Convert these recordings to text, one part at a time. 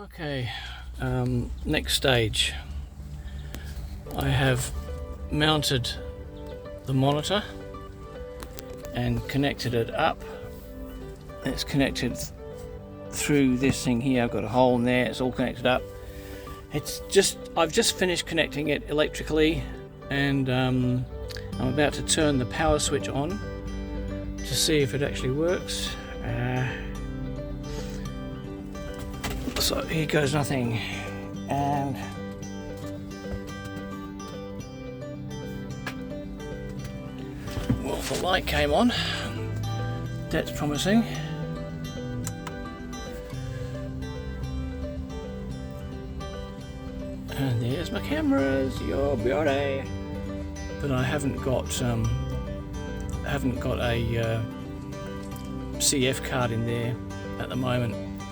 Okay, next stage. I have mounted the monitor and connected it up. It's connected through this thing here. I've got a hole in there, it's all connected up. I've just finished connecting it electrically, and I'm about to turn the power switch on to see if it actually works. So here goes nothing, and well, the light came on. That's promising. And there's my cameras, your beauty. But I haven't got a CF card in there at the moment,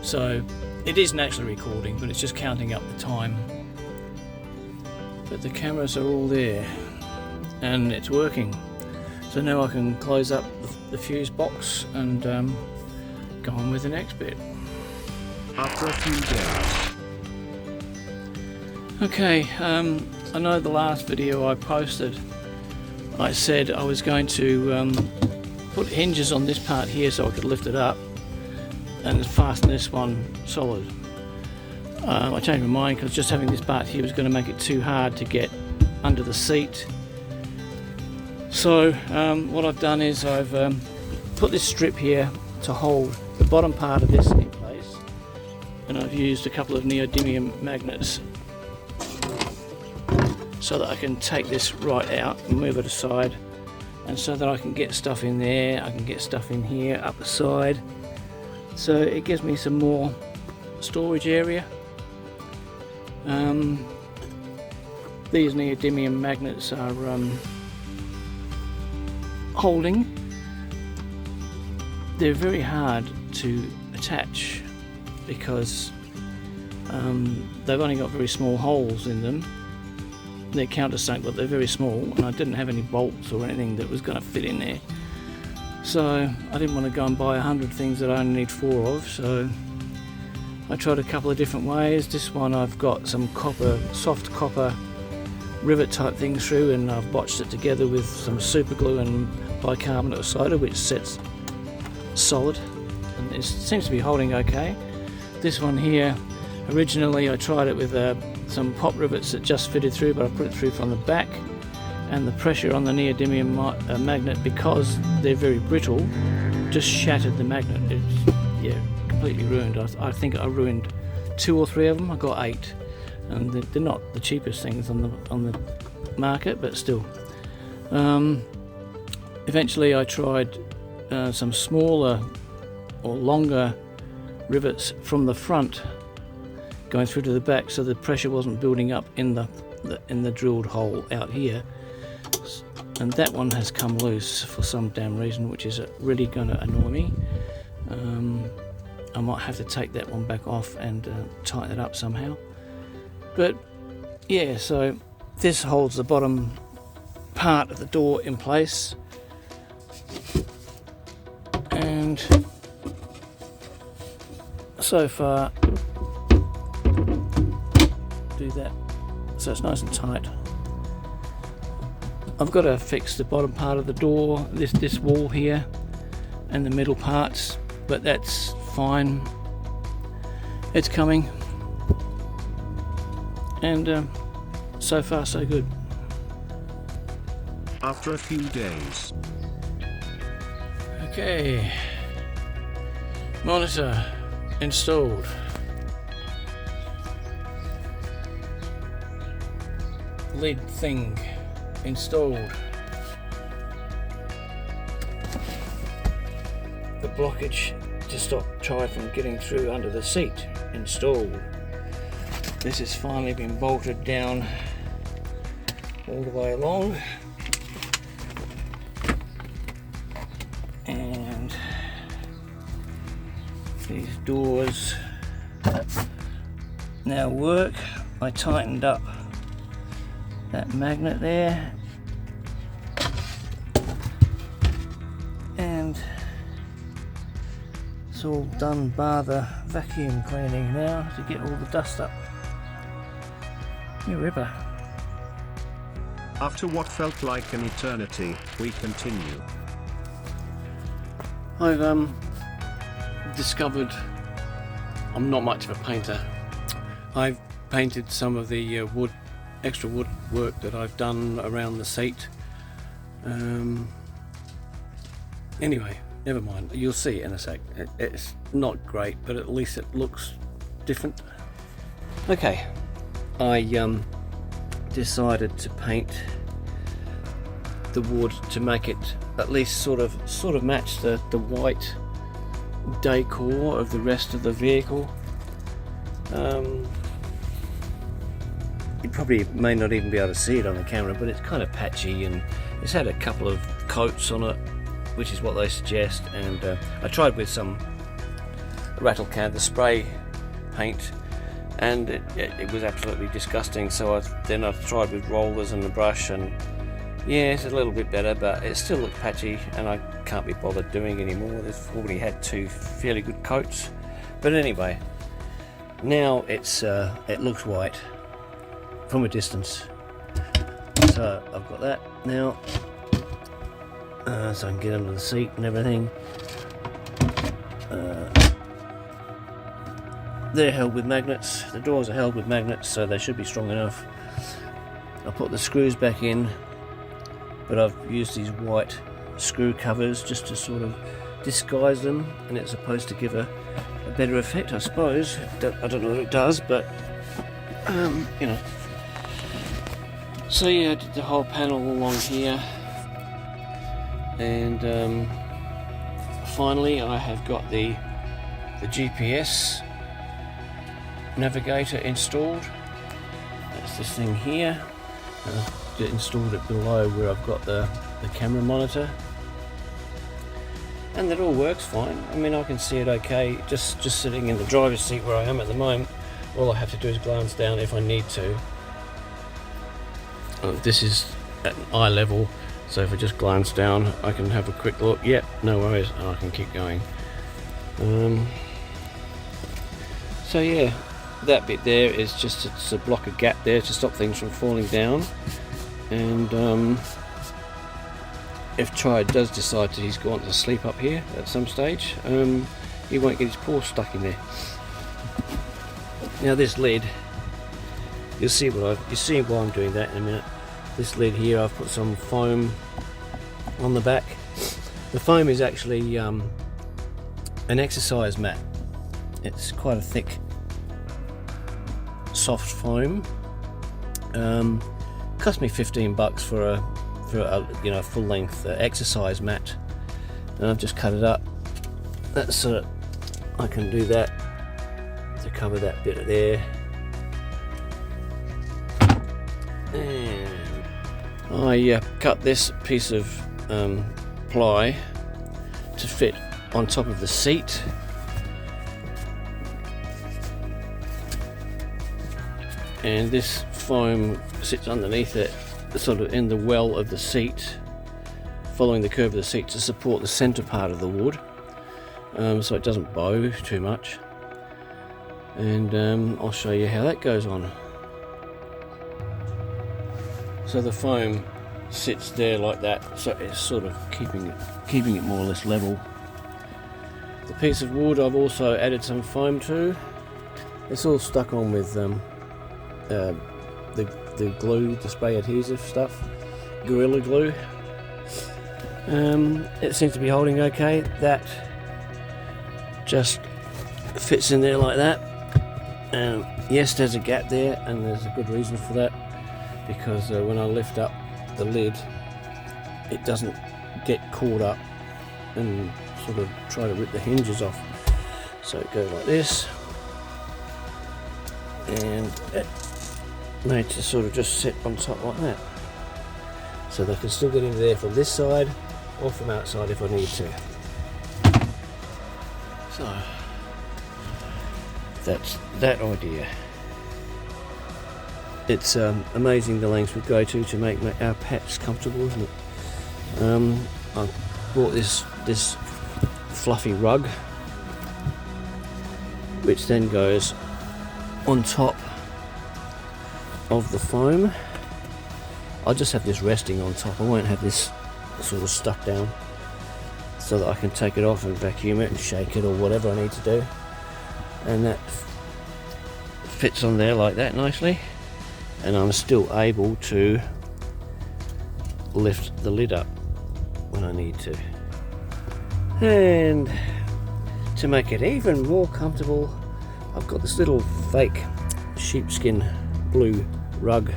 so it is naturally recording, but it's just counting up the time. But the cameras are all there, and it's working. So now I can close up the fuse box and go on with the next bit. After a few days. Okay, I know the last video I posted, I said I was going to put hinges on this part here so I could lift it up and fasten this one solid. I changed my mind because just having this part here was going to make it too hard to get under the seat. So what I've done is I've put this strip here to hold the bottom part of this in place, and I've used a couple of neodymium magnets so that I can take this right out and move it aside, and so that I can get stuff in there, I can get stuff in here up the side, so it gives me some more storage area. These neodymium magnets are holding. They're very hard to attach because they've only got very small holes in them. They're countersunk, but they're very small, and I didn't have any bolts or anything that was going to fit in there, so I didn't want to go and buy 100 things that I only need 4 of. So I tried a couple of different ways. This one I've got some copper, soft copper rivet type thing through, and I've botched it together with some super glue and bicarbonate of soda, which sets solid, and it seems to be holding okay. This one here, originally I tried it with some pop rivets that just fitted through, but I put it through from the back, and the pressure on the neodymium magnet, because they're very brittle, just shattered the magnet. It's completely ruined. I think I ruined 2 or 3 of them. I got 8, and they're not the cheapest things on the market, but still. Eventually I tried some smaller or longer rivets from the front going through to the back, so the pressure wasn't building up in the drilled hole out here, and that one has come loose for some damn reason, which is really going to annoy me. I might have to take that one back off and tighten it up somehow. But yeah, so this holds the bottom part of the door in place, and so far do that, so it's nice and tight. I've got to fix the bottom part of the door, this wall here, and the middle parts, but that's fine. It's coming, and so far so good. After a few days. Okay, monitor installed. Lid thing installed. The blockage to stop child from getting through under the seat installed. This has finally been bolted down all the way along, and these doors now work. I tightened up that magnet there, and It's all done bar the vacuum cleaning now to get all the dust up. You ripper. After what felt like an eternity, we continue. I've discovered I'm not much of a painter. I've painted some of the extra wood work that I've done around the seat. Anyway, never mind. You'll see it in a sec. It's not great, but at least it looks different. Okay, I decided to paint the wood to make it at least sort of match the white decor of the rest of the vehicle. You probably may not even be able to see it on the camera, but it's kind of patchy and it's had a couple of coats on it, which is what they suggest. And I tried with some rattle can, the spray paint, and it was absolutely disgusting. So then I tried with rollers and the brush, and yeah, it's a little bit better, but it still looks patchy and I can't be bothered doing anymore. They've already had 2 fairly good coats. But anyway, now it looks white from a distance. So I've got that now, so I can get under the seat and everything. They're held with magnets. The doors are held with magnets, so they should be strong enough. I'll put the screws back in, but I've used these white screw covers just to sort of disguise them, and it's supposed to give a better effect, I suppose. I don't know if it does, but you know. So yeah, I did the whole panel along here, and finally I have got the GPS Navigator installed. That's this thing here. I've installed it below where I've got the camera monitor, and that all works fine. I mean, I can see it okay just sitting in the driver's seat where I am at the moment. All I have to do is glance down if I need to. This is at eye level, so if I just glance down I can have a quick look. Yep, no worries, and I can keep going. So yeah, that bit there is just to block a gap there to stop things from falling down. And if Triad does decide that he's going to sleep up here at some stage, he won't get his paw stuck in there. Now this lid, you'll see why I'm doing that in a minute. This lid here, I've put some foam on the back. The foam is actually an exercise mat. It's quite a thick, soft foam. Cost me $15 for a full length exercise mat, and I've just cut it up. That's so that I can do that to cover that bit there. And I cut this piece of ply to fit on top of the seat. And this foam sits underneath it, sort of in the well of the seat, following the curve of the seat to support the center part of the wood, so it doesn't bow too much. And I'll show you how that goes on. So the foam sits there like that, so it's sort of keeping it more or less level. The piece of wood I've also added some foam to. It's all stuck on with the glue, the spray adhesive stuff, Gorilla Glue. It seems to be holding okay. That just fits in there like that. Yes, there's a gap there, and there's a good reason for that, because when I lift up the lid, it doesn't get caught up and sort of try to rip the hinges off. So it goes like this, and it made to sort of just sit on top like that, so they can still get into there from this side or from outside if I need to. So that's that idea. It's amazing the lengths we go to make our pets comfortable, isn't it? I bought this fluffy rug which then goes on top of the foam. I'll just have this resting on top. I won't have this sort of stuck down, so that I can take it off and vacuum it and shake it or whatever I need to do. And that fits on there like that nicely, and I'm still able to lift the lid up when I need to. And to make it even more comfortable, I've got this little fake sheepskin blue rug.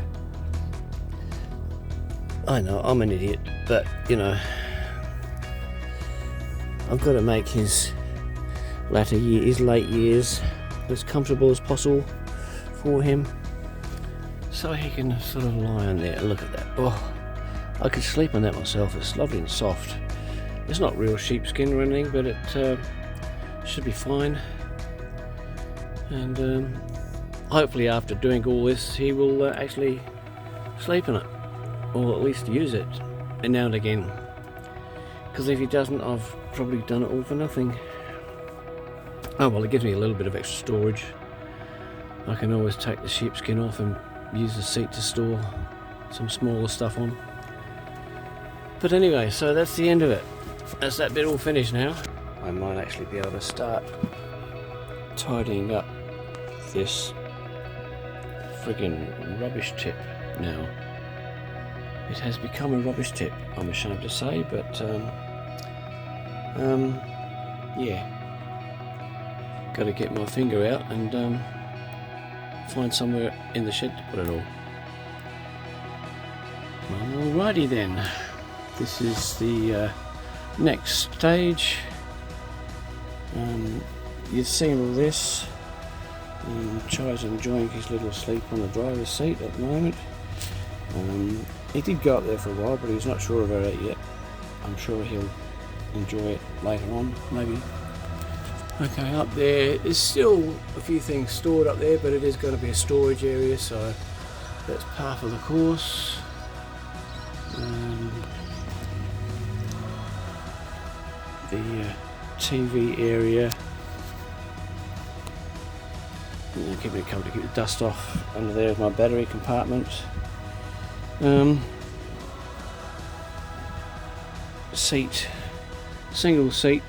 I know, I'm an idiot, but you know, I've got to make his late years as comfortable as possible for him, so he can sort of lie on there. Look at that. Oh, I could sleep on that myself. It's lovely and soft. It's not real sheepskin or anything, but it should be fine. And hopefully after doing all this, he will actually sleep in it, or at least use it now and again, because if he doesn't, I've probably done it all for nothing. Oh well, it gives me a little bit of extra storage. I can always take the sheepskin off and use the seat to store some smaller stuff on. But anyway, so that's the end of it. That's that bit all finished now. I might actually be able to start tidying up this friggin' rubbish tip now. It has become a rubbish tip, I'm ashamed to say, but yeah, got to get my finger out and find somewhere in the shed to put it all. Alrighty then, this is the next stage. You've seen all this. Chai's enjoying his little sleep on the driver's seat at the moment. He did go up there for a while, but he's not sure about it yet. I'm sure he'll enjoy it later on, maybe. Okay, up there is still a few things stored up there, but it is going to be a storage area, so that's part of the course. The TV area. Keep it covered to keep the dust off. Under there is my battery compartment. Seat, single seat.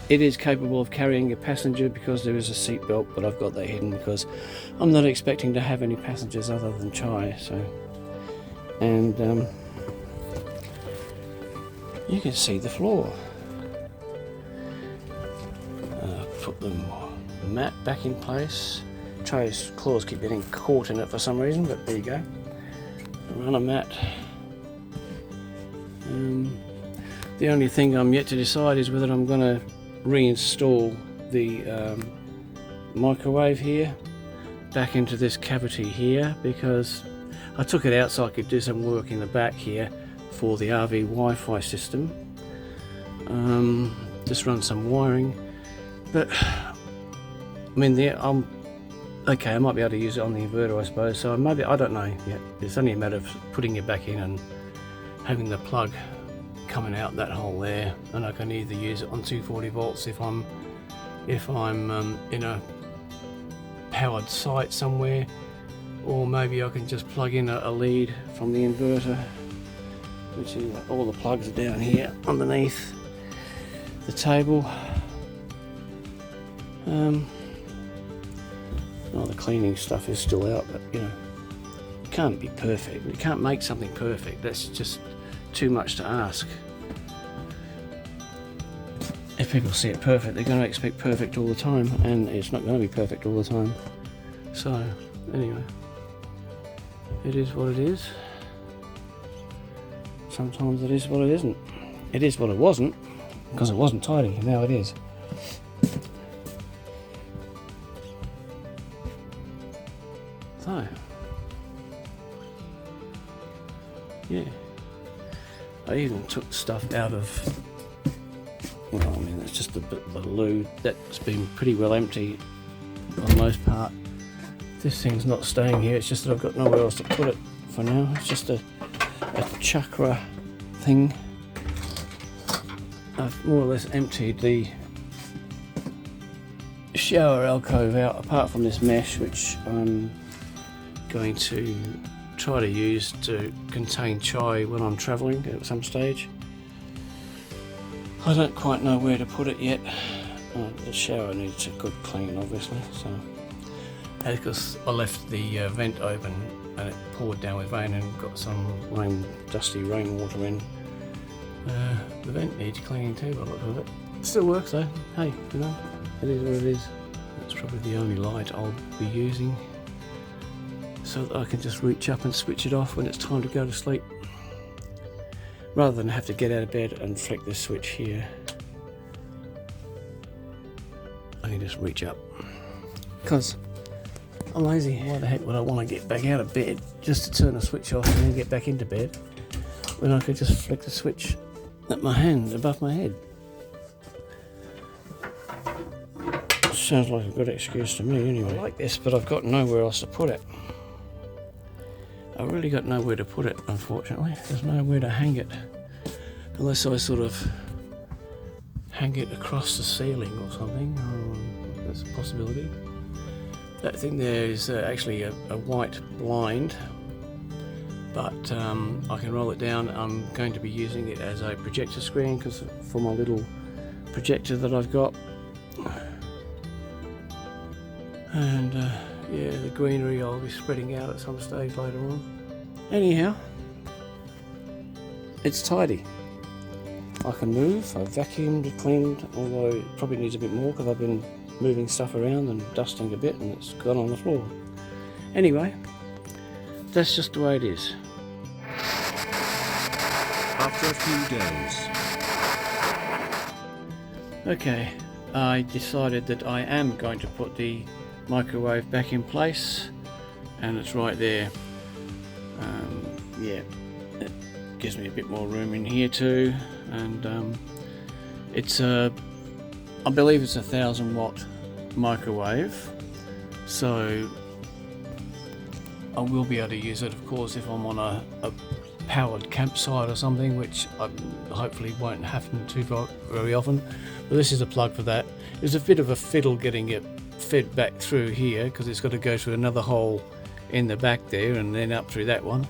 It is capable of carrying a passenger because there is a seat belt, but I've got that hidden because I'm not expecting to have any passengers other than Chai. So, and you can see the floor. Put the mat back in place. Chai's claws keep getting caught in it for some reason, but there you go. Run a mat. The only thing I'm yet to decide is whether I'm going to reinstall the microwave here back into this cavity here, because I took it out so I could do some work in the back here for the RV Wi-Fi system. Just run some wiring, but I mean, okay, I might be able to use it on the inverter, I suppose. So maybe, I don't know yet. It's only a matter of putting it back in and having the plug coming out that hole there, and I can either use it on 240 volts if I'm in a powered site somewhere, or maybe I can just plug in a lead from the inverter, which is all the plugs are down here underneath the table. All the cleaning stuff is still out, but you know, it can't be perfect. You can't make something perfect. That's just too much to ask. If people see it perfect, they're going to expect perfect all the time, and it's not going to be perfect all the time. So anyway, it is what it is. Sometimes it is what it isn't. It is what it wasn't, because it wasn't tidy. Now it is. So yeah, I even took stuff out of, well, I mean, that's just a bit of the loo. That's been pretty well empty for the most part. This thing's not staying here, it's just that I've got nowhere else to put it for now. It's just a chakra thing. I've more or less emptied the shower alcove out, apart from this mesh, which I'm going to try to use to contain chai when I'm travelling at some stage. I don't quite know where to put it yet. The shower needs a good clean, obviously, so because I left the vent open and it poured down with rain and got some dusty rainwater in. The vent needs cleaning too, by the look of it. It still works though. Hey, you know, it is what it is. That's probably the only light I'll be using, so that I can just reach up and switch it off when it's time to go to sleep, rather than have to get out of bed and flick this switch here. I can just reach up, because I'm lazy. Why the heck would I want to get back out of bed just to turn the switch off and then get back into bed, when I could just flick the switch at my hand above my head? Sounds like a good excuse to me anyway. I like this, but I've got nowhere else to put it. I've really got nowhere to put it, unfortunately. There's nowhere to hang it, unless I sort of hang it across the ceiling or something. That's a possibility. That thing there is actually a white blind, but I can roll it down. I'm going to be using it as a projector screen, because for my little projector that I've got. And yeah, the greenery I'll be spreading out at some stage later on. Anyhow, it's tidy. I can move. I've vacuumed, cleaned, although it probably needs a bit more because I've been moving stuff around and dusting a bit and it's gone on the floor. Anyway, that's just the way it is. After a few days. Okay, I decided that I am going to put the microwave back in place, and it's right there. Yeah, it gives me a bit more room in here too, and it's I believe it's a 1000-watt microwave, so I will be able to use it, of course, if I'm on a powered campsite or something, which hopefully won't happen too very often. But this is a plug for that. It's a bit of a fiddle getting it fed back through here, because it's got to go through another hole in the back there and then up through that one.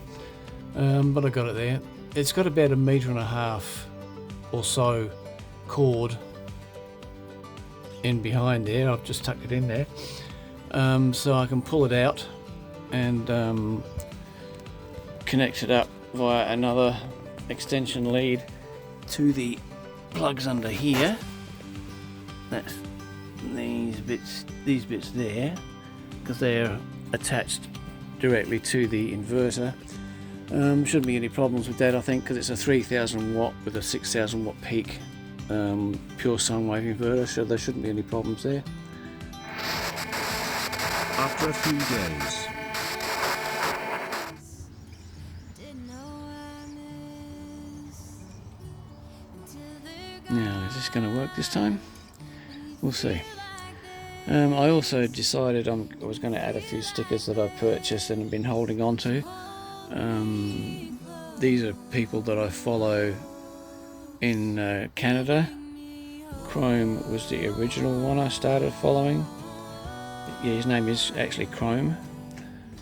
But I got it there. It's got about 1.5 meters or so cord in behind there. I've just tucked it in there, so I can pull it out and connect it up via another extension lead to the plugs under here. That's these bits there, because they're attached directly to the inverter. Shouldn't be any problems with that, I think, because it's a 3000 watt with a 6000 watt peak pure sine wave inverter, so there shouldn't be any problems there. After a few days. Now, is this going to work this time? We'll see. I also decided I was going to add a few stickers that I purchased and have been holding on to. These are people that I follow in Canada. Chrome was the original one I started following. Yeah, his name is actually Chrome.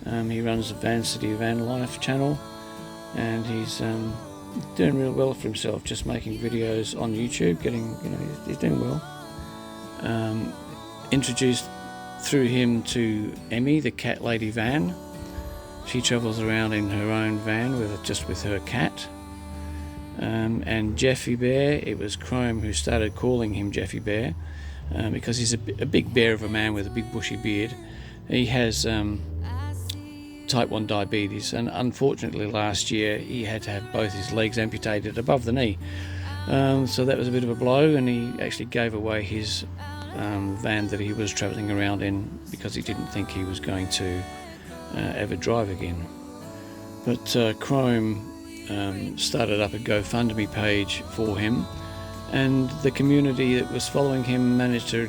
He runs the Van City Van Life channel, and he's doing real well for himself, just making videos on YouTube, he's doing well. Introduced through him to Emmy, the cat lady van. She travels around in her own van with her cat. And Jeffy Bear, it was Chrome who started calling him Jeffy Bear, because he's a big bear of a man with a big bushy beard. He has type 1 diabetes, and unfortunately last year he had to have both his legs amputated above the knee. So that was a bit of a blow, and he actually gave away his van that he was travelling around in, because he didn't think he was going to ever drive again. But Chrome started up a GoFundMe page for him, and the community that was following him managed to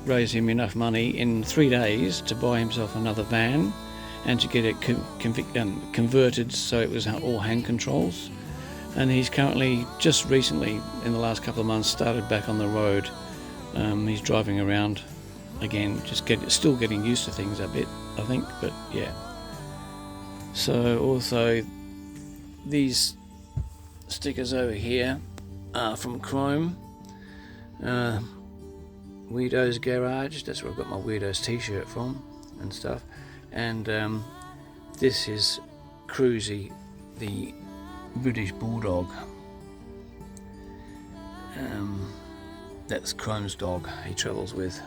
raise him enough money in 3 days to buy himself another van and to get it converted so it was all hand controls. And he's currently, just recently in the last couple of months, started back on the road. He's driving around again, just still getting used to things a bit, I think, but yeah. So also these stickers over here are from Chrome, Weirdo's Garage. That's where I've got my Weirdo's t-shirt from and stuff. And this is Cruzy, the British Bulldog. That's Chrome's dog he travels with.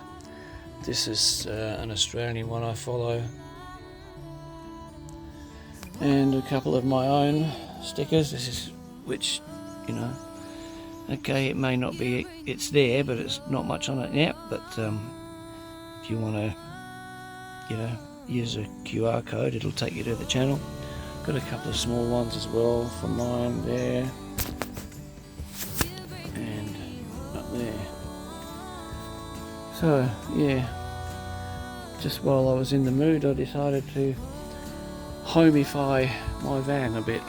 This is an Australian one I follow, and a couple of my own stickers. This is, which, you know, okay, it may not be, it's there, but it's not much on it yet. But if you want to, you know, use a QR code, it'll take you to the channel. Got a couple of small ones as well from mine there, and up there. So yeah, just while I was in the mood, I decided to homify my van a bit.